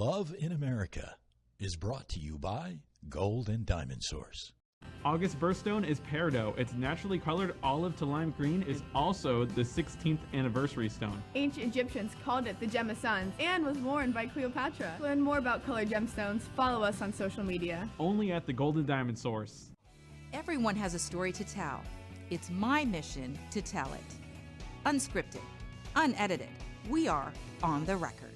Love in America is brought to you by Gold and Diamond Source. August birthstone is peridot. Its naturally colored olive to lime green is also the 16th anniversary stone. Ancient Egyptians called it the Gem of Suns and was worn by Cleopatra. To learn more about colored gemstones, follow us on social media. Only at the Gold and Diamond Source. Everyone has a story to tell. It's my mission to tell it. Unscripted, unedited. We are on the record.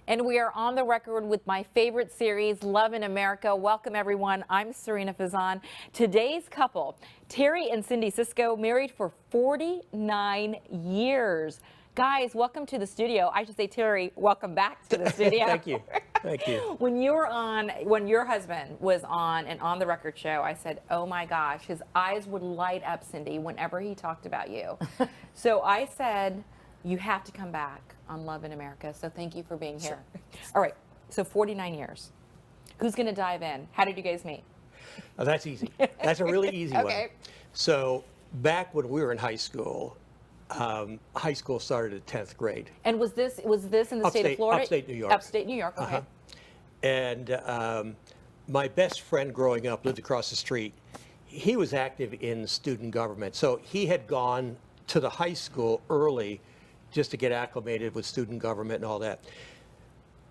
And we are on the record with my favorite series, Love in America. Welcome, everyone. I'm Sarina Fazan. Today's couple, Terry and Cindy Sisco, married for 49 years. Guys, welcome to the studio. I should say, Terry, welcome back to the studio. Thank you. Thank you. When your husband was on an On the Record show, I said, oh my gosh, his eyes would light up, Cindy, whenever he talked about you. So I said, you have to come back on Love in America. So thank you for being here. Sure. All right. So 49 years. Who's going to dive in? How did you guys meet? Oh, that's easy. That's a really easy one. So back when we were in high school started at 10th grade. And was this in the state of Florida? Upstate New York. Upstate New York. Okay. And my best friend growing up lived across the street. He was active in student government. So he had gone to the high school early just to get acclimated with student government and all that.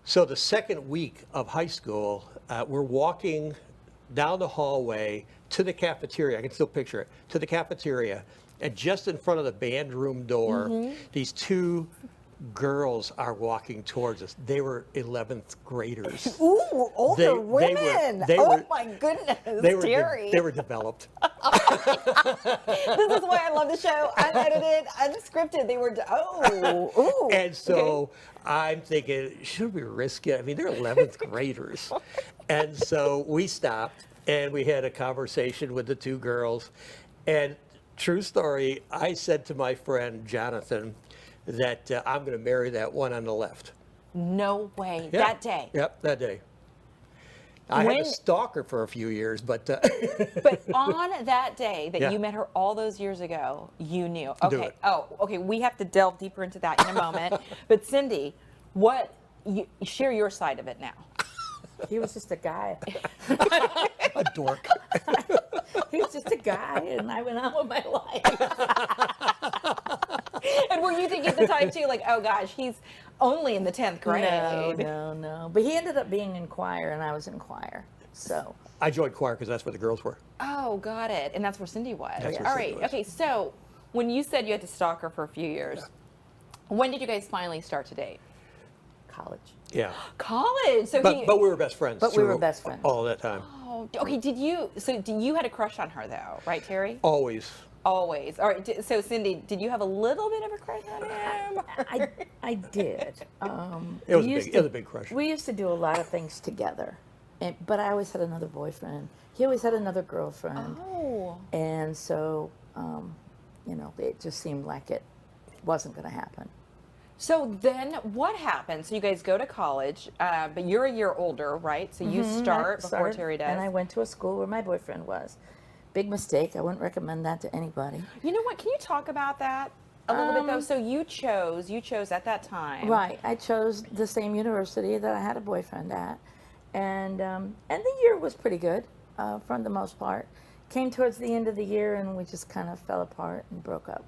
So the second week of high school, we're walking down the hallway to the cafeteria. I can still picture it, to the cafeteria. And just in front of the band room door, these two girls are walking towards us. They were 11th graders. Ooh, older women. Oh my goodness, Terry. They were developed. This is why I love the show. Unedited, unscripted. They were, ooh. And so I'm thinking, should we risk it? I mean, they're 11th graders. And so we stopped and we had a conversation with the two girls. And true story, I said to my friend, Jonathan, that I'm going to marry that one on the left. No way. Yeah. That day. Yep, that day. I had a stalker for a few years, but... But on that day that you met her all those years ago, you knew. Okay. Oh, okay. We have to delve deeper into that in a moment. But Cindy, share your side of it now. He was just a guy. A dork. He was just a guy, and I went on with my life. And were you thinking at the time, too, like, oh, gosh, he's only in the 10th grade? No. But he ended up being in choir, and I was in choir. So I joined choir because that's where the girls were. Oh, got it. And that's where Cindy was. That's where All Cindy right. was. Okay, so when you said you had to stalk her for a few years, when did you guys finally start to date? college. Yeah. College? So but we were best friends. But we were best friends. All that time. Oh, okay. You had a crush on her, though, right, Terry? Always. Always. All right. So, Cindy, did you have a little bit of a crush on him? I did. It was a big crush. We used to do a lot of things together, but I always had another boyfriend. He always had another girlfriend. Oh. And so, it just seemed like it wasn't going to happen. So then what happened? So you guys go to college, but you're a year older, right? So you start before Terry does. And I went to a school where my boyfriend was. Big mistake. I wouldn't recommend that to anybody. You know what? Can you talk about that a little bit, though? So you chose at that time. Right. I chose the same university that I had a boyfriend at. And the year was pretty good for the most part. Came towards the end of the year and we just kind of fell apart and broke up.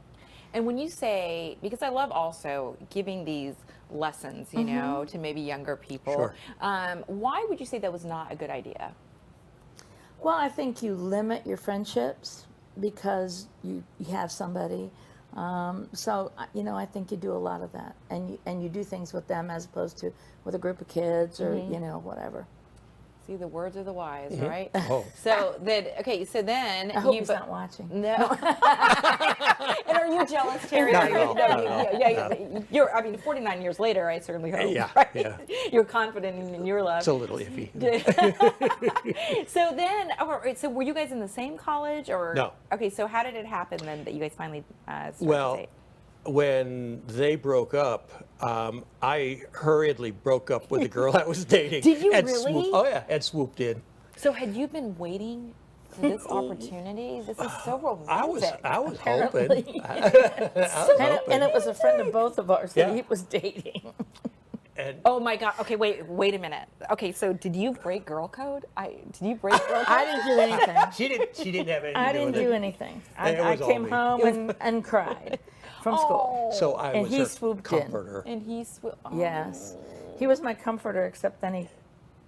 And when you say, because I love also giving these lessons, you know, to maybe younger people, Sure. Why would you say that was not a good idea? Well, I think you limit your friendships because you have somebody. So, I think you do a lot of that. And you do things with them as opposed to with a group of kids or, whatever. See, the words are the wise, right? Oh. So then, I hope he's not watching. No. And are you jealous, Terry? Not at all. No. You're, 49 years later, I certainly hope. Yeah, right? yeah. You're confident in your love. It's a little iffy. So then, so were you guys in the same college or? No. Okay, so how did it happen then that you guys finally started Well, to date? when they broke up, I hurriedly broke up with the girl I was dating. Did you and really? And swooped in. So had you been waiting for this opportunity? This is so romantic. I was hoping. And it was a friend of both of ours that he was dating. And Oh my God. Okay, wait a minute. Okay, so did you break girl code? Did you break girl code? I didn't do anything. she didn't have anything I to do didn't with do it. anything. It I was all came me. home and cried from school. So I And was he her swooped in. comforter. And Yes. He was my comforter, except then he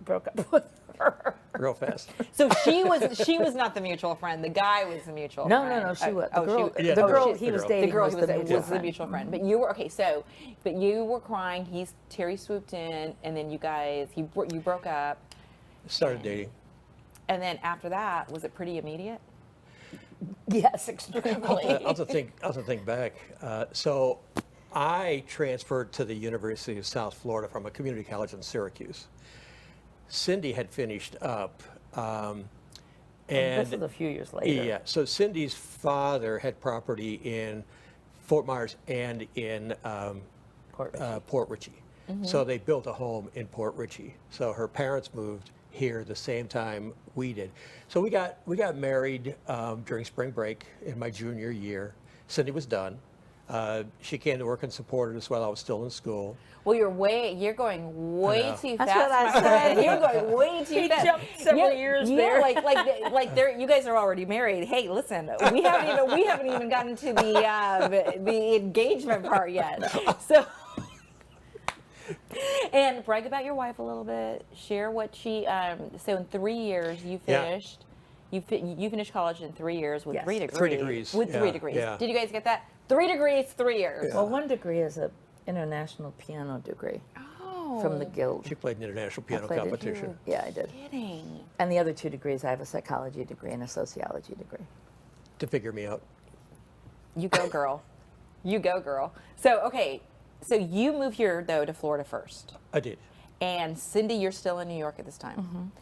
broke up with her. Real fast. So she was not the mutual friend. The guy was the mutual No, friend. no, she was. The Oh, girl, Yeah, the the girl girl- he the was girl. dating The girl was he the was, mutual was the friend. mutual friend. But you were okay. So, but you were crying. Terry swooped in, and then you guys you broke up, Started dating. and then after that, was it pretty immediate? Yes, extremely. I'll have to think back. So I transferred to the University of South Florida from a community college in Syracuse. Cindy had finished up. And This was a few years later. yeah, so Cindy's father had property in Fort Myers and in Port Richey. So they built a home in Port Richey. So her parents moved here the same time we did. So we got married during spring break in my junior year. Cindy was done. She came to work and supported us while I was still in school. Well, you're going way too That's fast. what I my said. friend. You're going way too He fast. jumped several years yeah, there. like there. You guys are already married. Hey, listen, we haven't even gotten to the engagement part yet. So, and brag about your wife a little bit. Share what she. So in 3 years you finished. You finished college in 3 years with Yes. 3 degrees. 3 degrees. With Yeah, 3 degrees. yeah. Did you guys get that? 3 degrees, 3 years. Well, 1 degree is an international piano degree from the Guild. She played an international piano played it. competition. Yeah, I did. Kidding. And the other 2 degrees, I have a psychology degree and a sociology degree. To figure me out. You go, girl. You go, girl. So, okay. So you moved here, though, to Florida first. I did. And Cindy, you're still in New York at this time.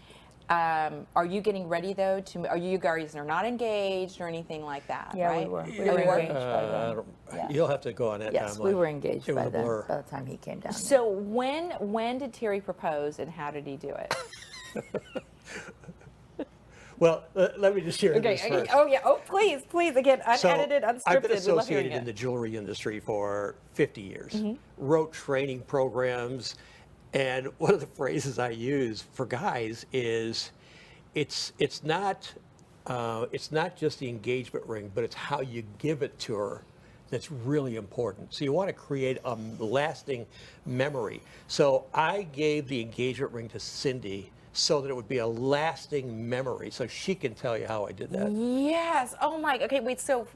Are you getting ready, though, are you guys are not engaged or anything like that, Yeah, right? we were. We Oh, were you were? engaged by then. Yeah. You'll have to go on that Yes, timeline. we were engaged It was by a then, blur. by the time he came down. So when did Terry propose and how did he do it? Well, let me just share this first. Oh, yeah. Oh, please. Again, So, unedited, unscripted. I've been We love hearing associated in it. the jewelry industry for 50 years. Wrote training programs, and one of the phrases I use for guys is, it's not just the engagement ring, but it's how you give it to her that's really important. So you want to create a lasting memory. So I gave the engagement ring to Cindy so that it would be a lasting memory, so she can tell you how I did that. Yes. Oh my. Okay. Wait. So,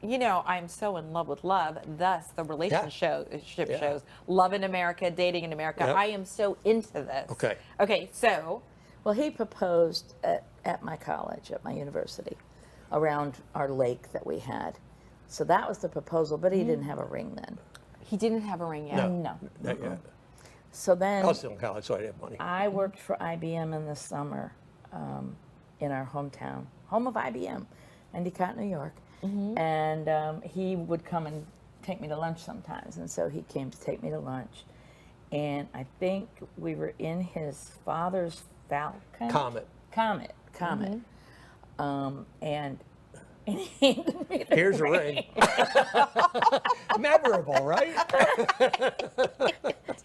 I'm so in love with love. Thus, the relationship Yeah. shows Love in America, Dating in America. Yep. I am so into this. Okay. Okay. So, Well, he proposed at my college, at my university, around our lake that we had. So that was the proposal, but he didn't have a ring then. he didn't have a ring yet. No. Not yet. So then I was still in college, so I didn't have money. I worked for IBM in the summer in our hometown, home of IBM, Endicott, New York. And he would come and take me to lunch sometimes. And so he came to take me to lunch. And I think we were in his father's Falcon. Comet. Comet. And he handed me the Here's a ring. Memorable, right?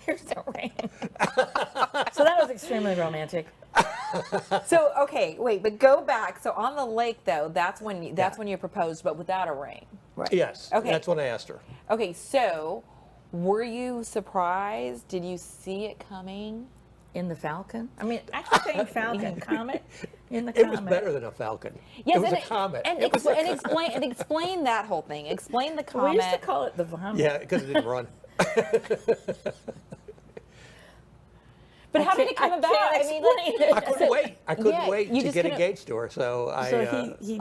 Here's the ring. So that was extremely romantic. So okay, wait, but go back. So on the lake, though, that's when you proposed, but without a ring. Right. Yes. Okay. That's when I asked her. Okay. So, were you surprised? Did you see it coming? In the Falcon? I mean, actually saying Falcon, Comet, in the It Comet. was better than a falcon. Yes, it was and a comet. And, It was a explain that whole thing. Explain the We comet. used to call it the vomit. Yeah, because it didn't run. But how did it come I about? can't I mean, explain I couldn't wait. I couldn't Yeah, wait you to just get couldn't- engaged to her, so So he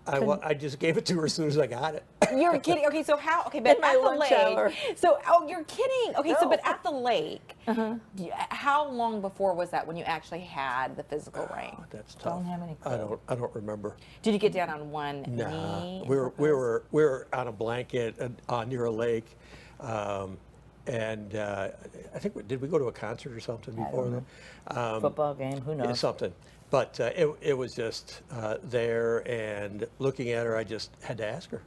I just gave it to her as soon as I got it. You're kidding. Okay, so how? Okay, but In my at the lunch lake. hour. So, you're kidding. Okay, so No. but at the lake, how long before was that when you actually had the physical ring? That's tough. Don't have any I don't remember. Did you get down on one Nah, knee? and we propose? were on a blanket near a lake, and I think did we go to a concert or something before that? football game, who Yeah, knows? something. But it was just there, and looking at her, I just had to ask her.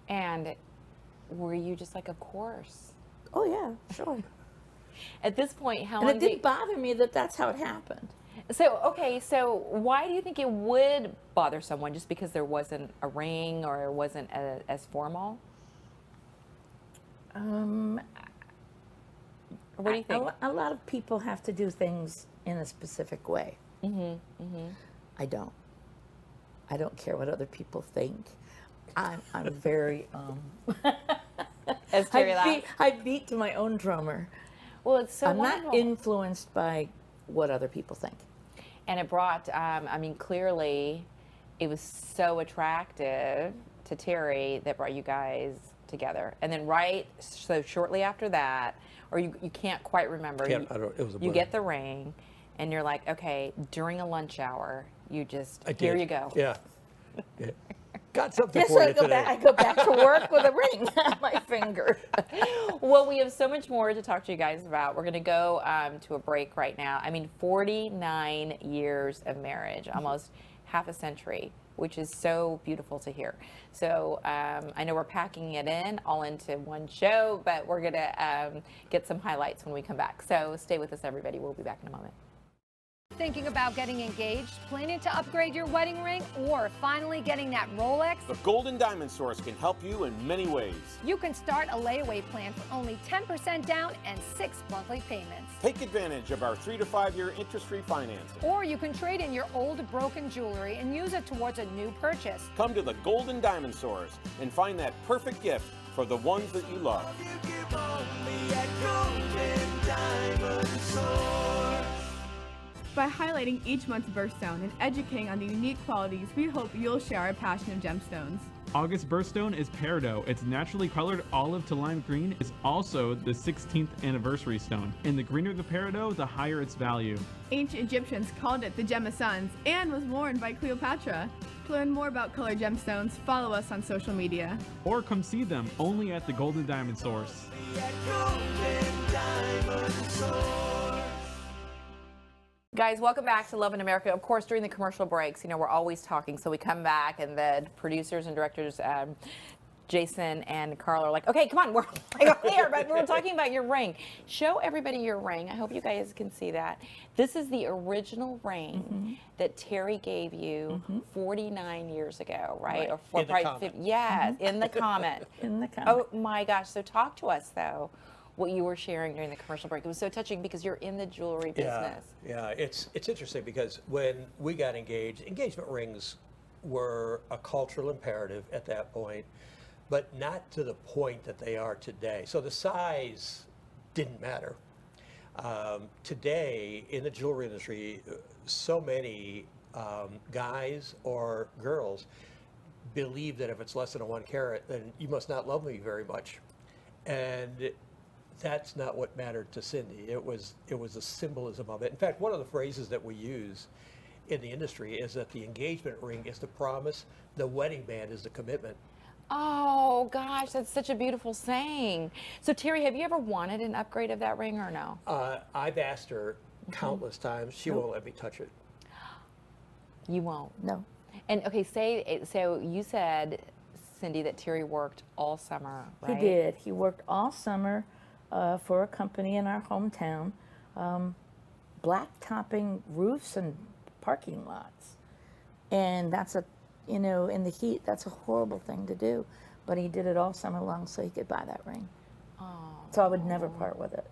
And were you just like, of course? Oh, yeah, sure. At this point, how And long it didn't bother me that that's how it happened. So, okay, so why do you think it would bother someone, just because there wasn't a ring or it wasn't as formal? What do you think? A lot of people have to do things in a specific way. I don't. I don't care what other people think. I'm very As Terry laughs. I beat to my own drummer. Well, it's so I'm wonderful. not influenced by what other people think. And it brought, I mean, clearly it was so attractive to Terry that brought you guys together. And then so shortly after that, or you can't quite remember, It was a you blur. get the ring and you're like, okay, during a lunch hour, you just, I did. here you go. Yeah. Yeah. Got something Yes, for so you today. I go back to work with a ring on my finger. Well, we have so much more to talk to you guys about. We're going to go to a break right now. I mean, 49 years of marriage, almost half a century, which is so beautiful to hear. So I know we're packing it in all into one show, but we're going to get some highlights when we come back. So stay with us, everybody. We'll be back in a moment. Thinking about getting engaged, planning to upgrade your wedding ring, or finally getting that Rolex? The Golden Diamond Source can help you in many ways. You can start a layaway plan for only 10% down and 6 monthly payments. Take advantage of our 3 to 5 year interest-free financing. Or you can trade in your old broken jewelry and use it towards a new purchase. Come to the Golden Diamond Source and find that perfect gift for the ones that you love. By highlighting each month's birthstone and educating on the unique qualities, we hope you'll share our passion of gemstones. August birthstone is peridot. It's naturally colored olive to lime green. It's also the 16th anniversary stone. And the greener the peridot, the higher its value. Ancient Egyptians called it the Gem of Suns and was worn by Cleopatra. To learn more about colored gemstones, follow us on social media. Or come see them only at the Golden Diamond Source. Guys, welcome back to Love in America. Of course, during the commercial breaks, you know, we're always talking, so we come back and the producers and directors, Jason and Carl, are like, okay, come on, we're here, but we're talking about your ring. Show everybody your ring. I hope you guys can see that. This is the original ring that Terry gave you 49 years ago, right? Or In the comment. yes, in the comment. In the comment. Oh my gosh, so talk to us though. What you were sharing during the commercial break. It was so touching because you're in the jewelry business. Yeah, it's interesting because when we got engaged, engagement rings were a cultural imperative at that point, but not to the point that they are today. So the size didn't matter. Today, in the jewelry industry, so many guys or girls believe that if it's less than a 1 carat, then you must not love me very much. And that's not what mattered to Cindy. It was the symbolism of it. In fact, one of the phrases that we use in the industry is that the engagement ring is the promise, the wedding band is the commitment. Oh gosh, that's such a beautiful saying. So Terry, have you ever wanted an upgrade of that ring or no? I've asked her countless times. She won't let me touch it. You won't. No. And okay, so you said, Cindy, that Terry worked all summer, right? He did. He worked all summer for a company in our hometown, blacktopping roofs and parking lots. And that's in the heat, that's a horrible thing to do. But he did it all summer long so he could buy that ring. Oh. So I would never part with it.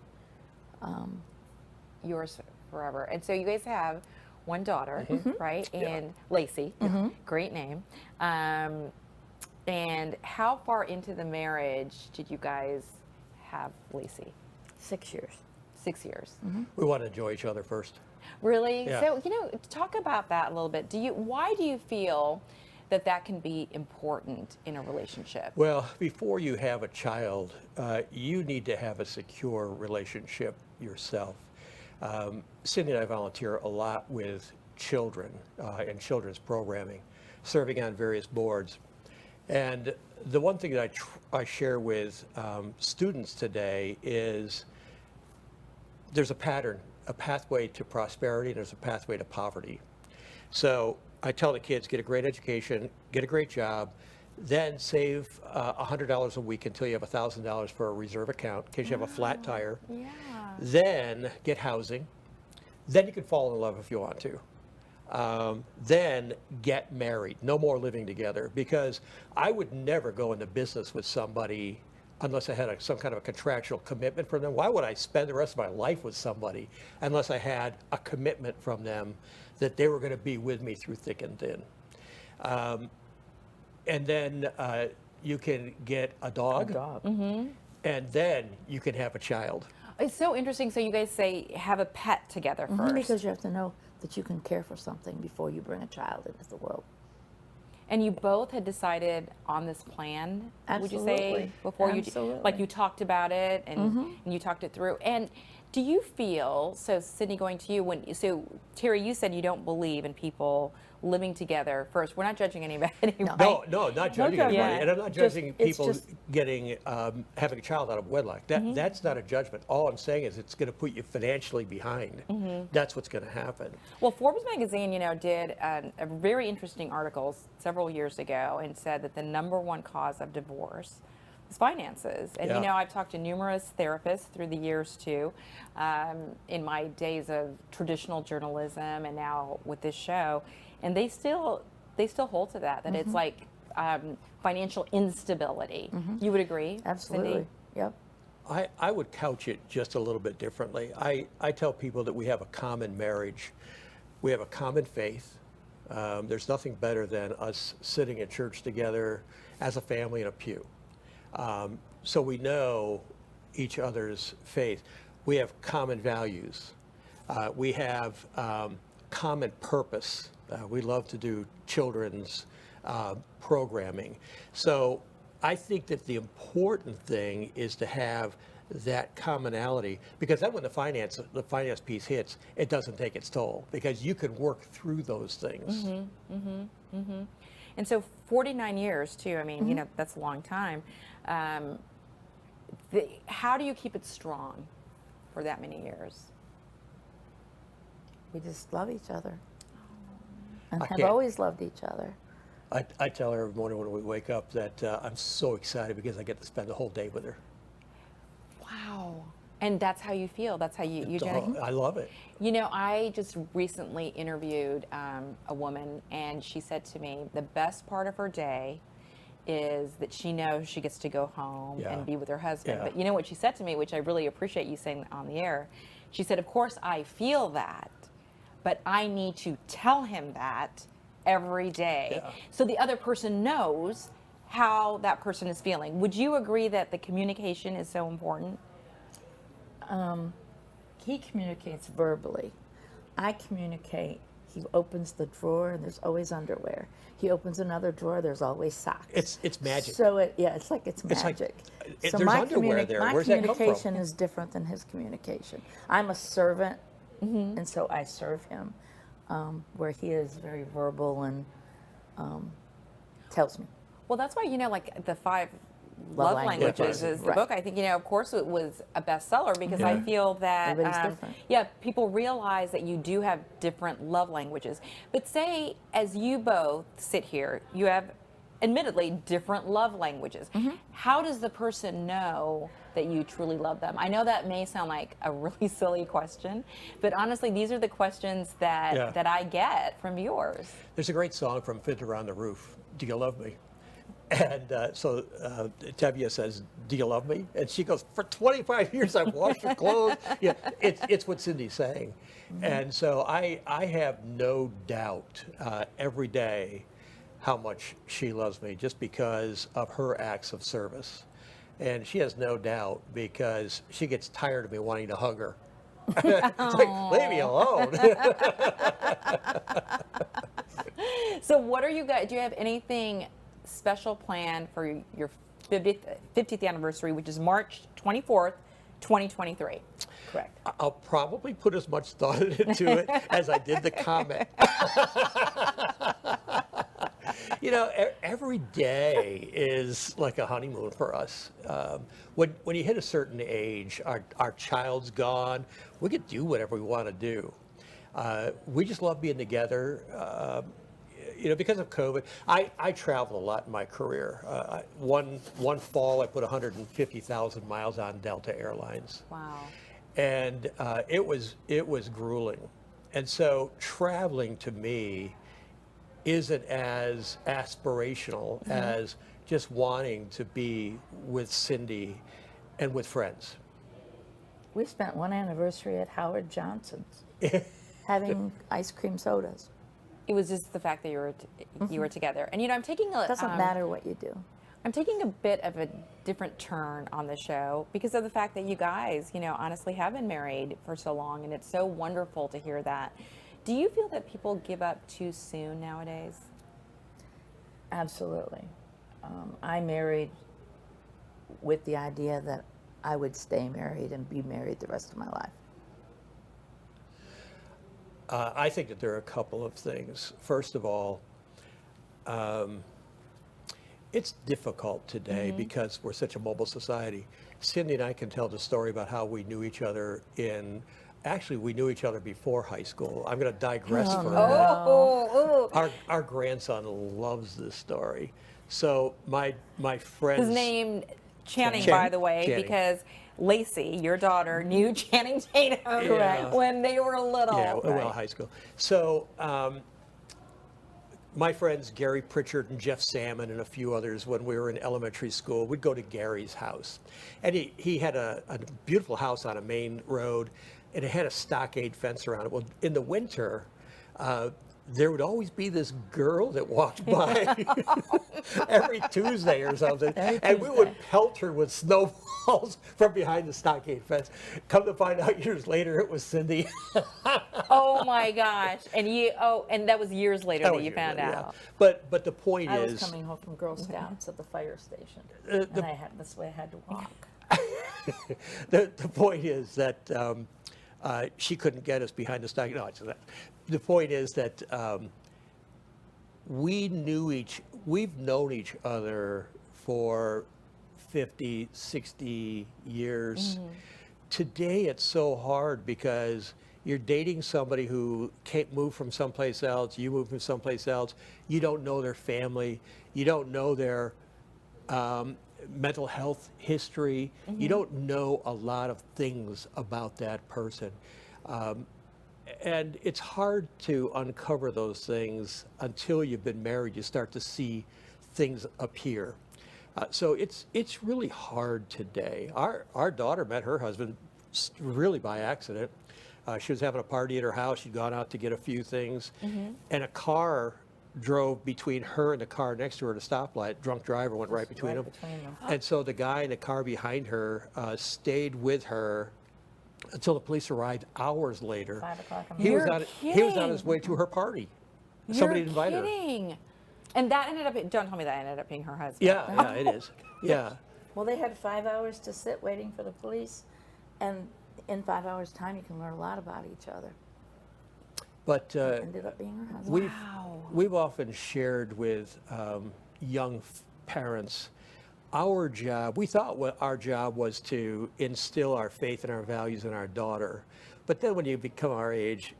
Yours forever. And so you guys have one daughter, right? And Lacey, great name. And how far into the marriage did you guys have Lacey? 6 years. 6 years. We want to enjoy each other first. Really? Yeah. So, talk about that a little bit. Why do you feel that can be important in a relationship? Well, before you have a child, you need to have a secure relationship yourself. Cindy and I volunteer a lot with children and children's programming, serving on various boards. And the one thing that I share with students today is there's a pattern, a pathway to prosperity, and there's a pathway to poverty. So I tell the kids, get a great education, get a great job, then save $100 a week until you have $1,000 for a reserve account in case you have a flat tire. Yeah. then get housing, then you can fall in love if you want to. Then get married. No more living together, because I would never go into business with somebody unless I had some kind of a contractual commitment from them. Why would I spend the rest of my life with somebody unless I had a commitment from them that they were going to be with me through thick and thin? And then you can get a dog. And then you can have a child. It's so interesting. So you guys say have a pet together first. Because you have to know that you can care for something before you bring a child into the world. And you both had decided on this plan, would you say, before Absolutely. you talked about it and you talked it through. And do you feel, so Cindy, going to you, so Terry, you said you don't believe in people living together first. We're not judging anybody. No, not judging anybody. Yeah. And I'm not judging people getting, having a child out of wedlock. That's not a judgment. All I'm saying is it's going to put you financially behind. That's what's going to happen. Well, Forbes magazine, did a very interesting article several years ago and said that the #1 cause of divorce is finances. And I've talked to numerous therapists through the years too, in my days of traditional journalism and now with this show, and they still hold to that it's like financial instability. You would agree? Absolutely. Cindy? Yep. I would couch it just a little bit differently. I tell people that we have a common marriage. We have a common faith. There's nothing better than us sitting at church together as a family in a pew. So we know each other's faith. We have common values. We have common purpose. We love to do children's programming. So I think that the important thing is to have that commonality, because then when the finance piece hits, it doesn't take its toll, because you can work through those things. And so 49 years too, I mean, that's a long time. How do you keep it strong for that many years? We just love each other. And have always loved each other. I tell her every morning when we wake up that I'm so excited because I get to spend the whole day with her. Wow. And that's how you feel? That's how you I love it. I just recently interviewed a woman, and she said to me the best part of her day is that she knows she gets to go home and be with her husband. But you know what she said to me, which I really appreciate you saying on the air? She said, of course I feel that, but I need to tell him that every day so the other person knows how that person is feeling. Would you agree that the communication is so important? He communicates verbally. I communicate. He opens the drawer and there's always underwear. He opens another drawer, there's always socks. It's magic. So it's like it's magic. So there's underwear there. Where's that come from? My communication is different than his communication. I'm a servant, and so I serve him, where he is very verbal and tells me. Well, that's why, like the 5 love languages is the book. I think, of course it was a bestseller because I feel that, people realize that you do have different love languages. But say, as you both sit here, you have admittedly different love languages. How does the person know that you truly love them? I know that may sound like a really silly question, but honestly, these are the questions that, that I get from viewers. There's a great song from Fiddler on the Roof, Do You Love Me? And so Tevye says, do you love me? And she goes, for 25 years I've washed your clothes. It's what Cindy's saying. And so I have no doubt every day how much she loves me just because of her acts of service. And she has no doubt because she gets tired of me wanting to hug her. It's like, leave me alone. So what are you guys, do you have anything special planned for your 50th anniversary, which is March 24th, 2023? Correct. I'll probably put as much thought into it as I did the comment. Every day is like a honeymoon for us. When you hit a certain age, our child's gone, we can do whatever we want to do. We just love being together. Because of COVID, I traveled a lot in my career. One fall, I put 150,000 miles on Delta Airlines. Wow. And it was grueling. And so traveling to me isn't as aspirational as just wanting to be with Cindy and with friends. We spent one anniversary at Howard Johnson's having ice cream sodas. It was just the fact that you were together. And I'm taking a Doesn't matter what you do. I'm taking a bit of a different turn on the show because of the fact that you guys, honestly have been married for so long, and it's so wonderful to hear that. Do you feel that people give up too soon nowadays? Absolutely. I married with the idea that I would stay married and be married the rest of my life. I think that there are a couple of things. First of all, it's difficult today because we're such a mobile society. Cindy and I can tell the story about how we knew each other actually we knew each other before high school. I'm going to digress for a minute. Our grandson loves this story. So my friends... His name Channing, by the way, Channing. Because Lacey, your daughter, knew Channing Tatum when they were little. Yeah, well, high school. So my friends Gary Pritchard and Jeff Salmon and a few others, when we were in elementary school, would go to Gary's house. And he had a beautiful house on a main road, and it had a stockade fence around it. Well, in the winter, there would always be this girl that walked by every Tuesday or something, and we would pelt her with snowballs from behind the stockade fence. Come to find out years later, it was Cindy. Oh my gosh! And and that was years later that you found out. Yeah. But the point I is, was coming home from Girl Scouts at the fire station, and this way I had to walk. the point is that she couldn't get us behind the stockade. No, the point is that we've known each other for 50, 60 years. Today it's so hard because you're dating somebody who can't move from someplace else, you move from someplace else, you don't know their family, you don't know their mental health history, you don't know a lot of things about that person. And it's hard to uncover those things until you've been married. You start to see things appear. So it's really hard today. Our daughter met her husband really by accident. She was having a party at her house. She'd gone out to get a few things, and a car drove between her and the car next to her at a stoplight. Drunk driver went right between them. And so the guy in the car behind her stayed with her until the police arrived hours later. 5 o'clock in the He morning. was on his way to her party. Somebody invited her. Kidding. And that ended up, don't tell me that ended up being her husband. Yeah, it is. Yeah. Well, they had 5 hours to sit waiting for the police, and in 5 hours' time, you can learn a lot about each other. But It ended up being her husband. we've often shared with young parents our job. We thought our job was to instill our faith and our values in our daughter. But then when you become our age,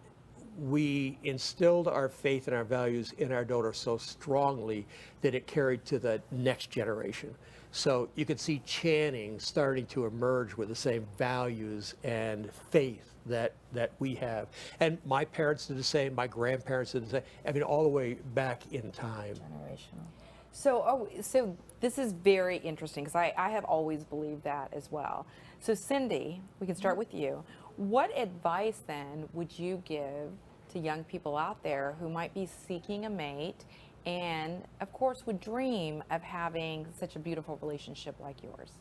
we instilled our faith and our values in our daughter so strongly that it carried to the next generation. So you could see Channing starting to emerge with the same values and faith that we have. And my parents did the same, my grandparents did the same. I mean, all the way back in time. Generational. So this is very interesting because I have always believed that as well. So Cindy, we can start with you. What advice then would you give to young people out there who might be seeking a mate and of course would dream of having such a beautiful relationship like yours?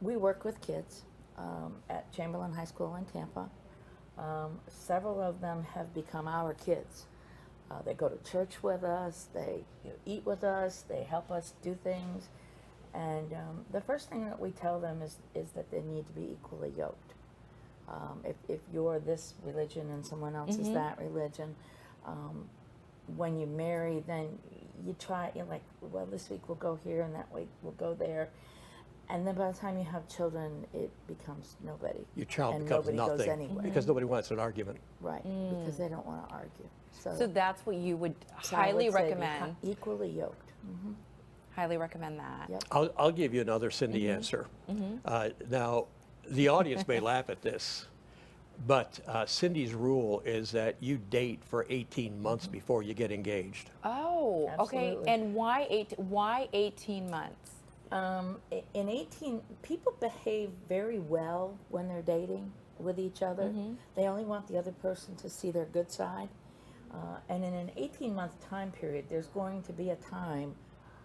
We work with kids at Chamberlain High School in Tampa. Several of them have become our kids. They go to church with us, they eat with us, they help us do things. And the first thing that we tell them is that they need to be equally yoked. If you're this religion and someone else is that religion, when you marry, then you try, you're like, well, this week we'll go here and that week we'll go there. And then by the time you have children, it becomes nobody. Your child and becomes nobody nothing goes anywhere. because nobody wants an argument. Right, because they don't want to argue. So that's what you would So I highly would say be recommend. Equally yoked. Highly recommend that. Yep. I'll give you another Cindy answer. Now, The audience may laugh at this, but Cindy's rule is that you date for 18 months before you get engaged. Oh, okay. Absolutely. And why 18 months? In 18, people behave very well when they're dating with each other. They only want the other person to see their good side. And in an 18-month time period, there's going to be a time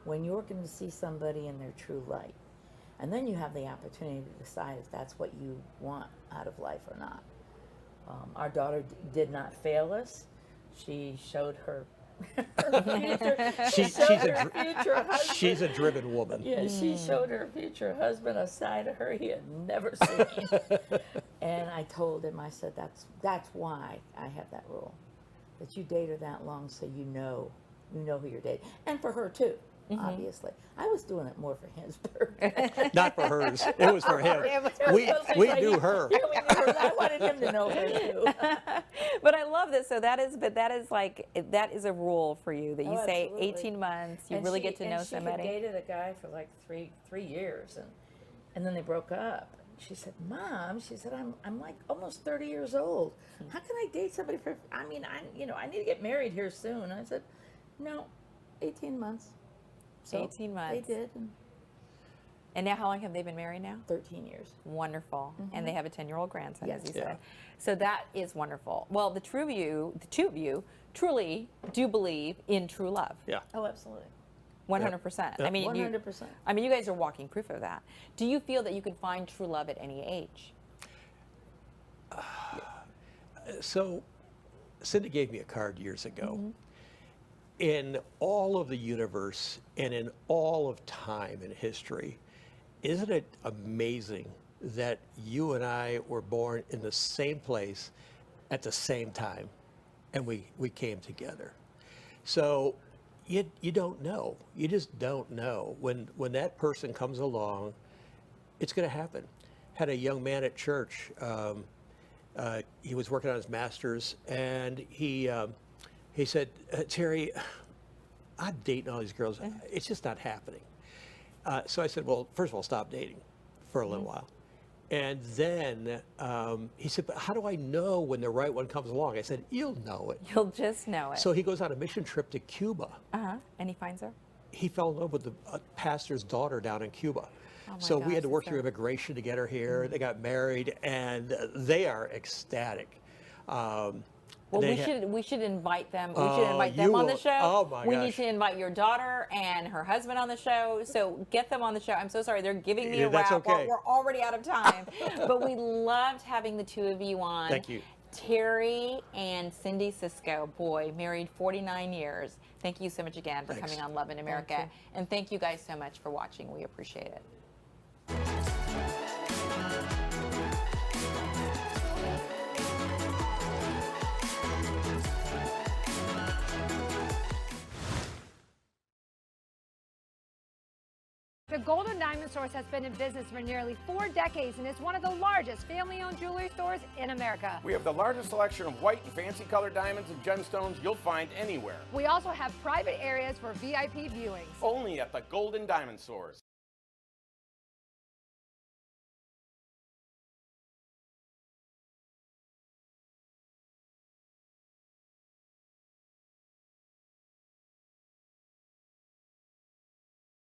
when you're going to see somebody in their true light. And then you have the opportunity to decide if that's what you want out of life or not. Our daughter did not fail us. She showed her future. She's a driven woman. Yeah, she showed her future husband a side of her he had never seen. And I told him, I said, that's why I have that rule, that you date her that long so you know who you're dating, and for her too. Obviously, I was doing it more for his birthday. Not for hers. It was for him. We knew her. Yeah, we knew her. I wanted him to know her too. But I love this. So that is a rule for you that you say Absolutely. 18 months. You And really she- get to know and somebody. She had dated a guy for like three years, and then they broke up. She said, "Mom," she said, "I'm like almost 30 years old. How can I date somebody for? I mean, I need to get married here soon." I said, "No, 18 months." So 18 months. They did. And now, how long have they been married now? 13 years. Wonderful. And they have a 10-year-old grandson, Yes. as you Yeah. said. So that is wonderful. Well, the two of you, truly do believe in true love. Yeah. Oh, absolutely. 100%. I mean, 100%. you guys are walking proof of that. Do you feel that you could find true love at any age? So, Cindy gave me a card years ago. In all of the universe and in all of time and history, isn't it amazing that you and I were born in the same place at the same time, and we came together? So you don't know. You just don't know. When that person comes along, it's going to happen. Had a young man at church. He was working on his master's, and he said, "Terry, I'm dating all these girls. It's just not happening." So I said, "Well, first of all, stop dating for a little while." And then he said, "But how do I know when the right one comes along?" I said, "You'll know it." You'll just know it. So he goes on a mission trip to Cuba. And he finds her? He fell in love with the pastor's daughter down in Cuba. Oh my So we had to gosh, work that's through immigration to get her here. They got married, and they are ecstatic. Well, they we should invite them. We Oh, should invite you them on the will- show. oh my We need gosh. to invite your daughter and her husband on the show. So get them on the show. I'm so sorry, they're giving me Yeah, a that's wrap. okay. We're already out of time, but we loved having the two of you on. Thank you. Terry and Cindy Sisco, boy, married 49 years. Thank you so much again for Thanks. coming on Love in America, and thank you guys so much for watching. We appreciate it. The Golden Diamond Source has been in business for nearly 4 decades and is one of the largest family-owned jewelry stores in America. We have the largest selection of white and fancy colored diamonds and gemstones you'll find anywhere. We also have private areas for VIP viewings. Only at the Golden Diamond Source.